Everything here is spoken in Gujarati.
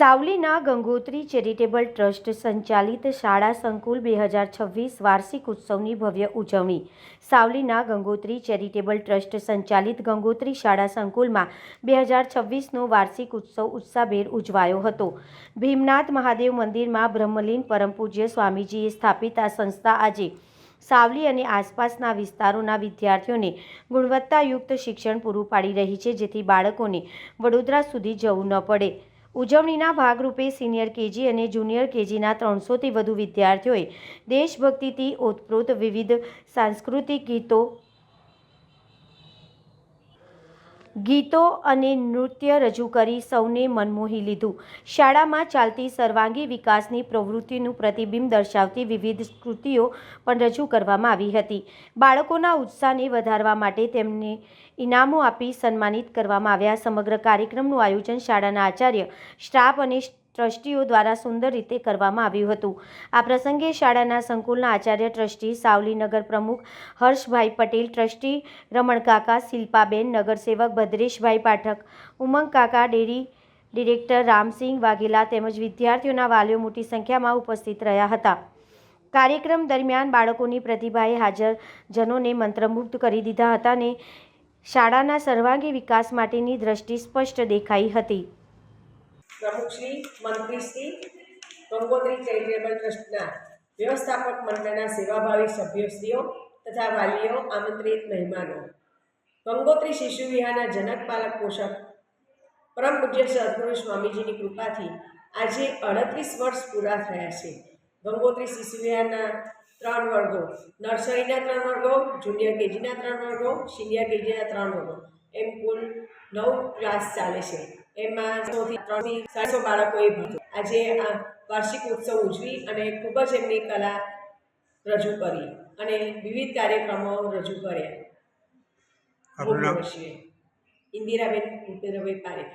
સાવલીના ગંગોત્રી ચેરિટેબલ ટ્રસ્ટ સંચાલિત શાળા સંકુલ 2026 વાર્ષિક ઉત્સવની ભવ્ય ઉજવણી। સાવલીના ગંગોત્રી ચેરિટેબલ ટ્રસ્ટ સંચાલિત ગંગોત્રી શાળા સંકુલમાં 2026નો વાર્ષિક ઉત્સવ ઉત્સાહભેર ઉજવાયો હતો। ભીમનાથ મહાદેવ મંદિરમાં બ્રહ્મલીન પરમ પૂજ્ય સ્વામીજીએ સ્થાપિત આ સંસ્થા આજે સાવલી અને આસપાસના વિસ્તારોના વિદ્યાર્થીઓને ગુણવત્તાયુક્ત શિક્ષણ પૂરું પાડી રહી છે, જેથી બાળકોને વડોદરા સુધી જવું ન પડે। ઉજવણીના ભાગરૂપે સિનિયર કેજી અને જુનિયર કેજીના 300થી વધુ વિદ્યાર્થીઓએ દેશભક્તિથી ઓતપ્રોત વિવિધ સાંસ્કૃતિક ગીતો અને નૃત્ય રજૂ કરી સૌને મન મોહી લીધું। શાળામાં ચાલતી સર્વાંગી વિકાસની પ્રવૃત્તિનું પ્રતિબિંબ દર્શાવતી વિવિધ કૃતિઓ પણ રજૂ કરવામાં આવી હતી। બાળકોના ઉત્સાહને વધારવા માટે તેમને ઇનામો આપી સન્માનિત કરવામાં આવ્યા। સમગ્ર કાર્યક્રમનું આયોજન શાળાના આચાર્ય, સ્ટાફ અને ટ્રસ્ટીઓ દ્વારા સુંદર રીતે કરવામાં આવ્યું હતું। આ પ્રસંગે શાળાના સંકુલના આચાર્ય, ટ્રસ્ટી સાવલી નગર પ્રમુખ હર્ષભાઈ પટેલ, ટ્રસ્ટી રમણકાકા, શિલ્પાબેન, નગરસેવક ભદ્રેશભાઈ પાઠક, ઉમંગકાકા, ડેરી ડિરેક્ટર રામસિંહ વાઘેલા તેમજ વિદ્યાર્થીઓના વાલીઓ મોટી સંખ્યામાં ઉપસ્થિત રહ્યા હતા। કાર્યક્રમ દરમિયાન બાળકોની પ્રતિભાએ હાજરજનોને મંત્રમુગ્ધ કરી દીધા હતા અને શાળાના સર્વાંગી વિકાસ માટેની દ્રષ્ટિ સ્પષ્ટ દેખાઈ હતી। પ્રમુખશ્રી, મંત્રીશ્રી, ગંગોત્રી ચેરિટેબલ ટ્રસ્ટના વ્યવસ્થાપક મંડળના સેવાભાવી સભ્યશ્રીઓ તથા વાલીઓ, આમંત્રિત મહેમાનો, ગંગોત્રી શિશુ વિહારના જનક પાલક પોષક પરમ પૂજ્ય સદગુરુ સ્વામીજીની કૃપાથી આજે 38 વર્ષ પૂરા થયા છે। ગંગોત્રી શિશુ વિહારના 3 વર્ગો, નર્સરીના 3 વર્ગો, જુનિયર કેજીના 3 વર્ગો, સિનિયર કેજીના 3 વર્ગો, એમ કુલ 9 ક્લાસ ચાલે છે। એમાં 300થી 700 બાળકોએ ભાગ આજે આ વાર્ષિક ઉત્સવ ઉજવી અને ખૂબ જ એમની કલા રજૂ કરી અને વિવિધ કાર્યક્રમો રજૂ કર્યા। ઇન્દિરાબેન પારેખ।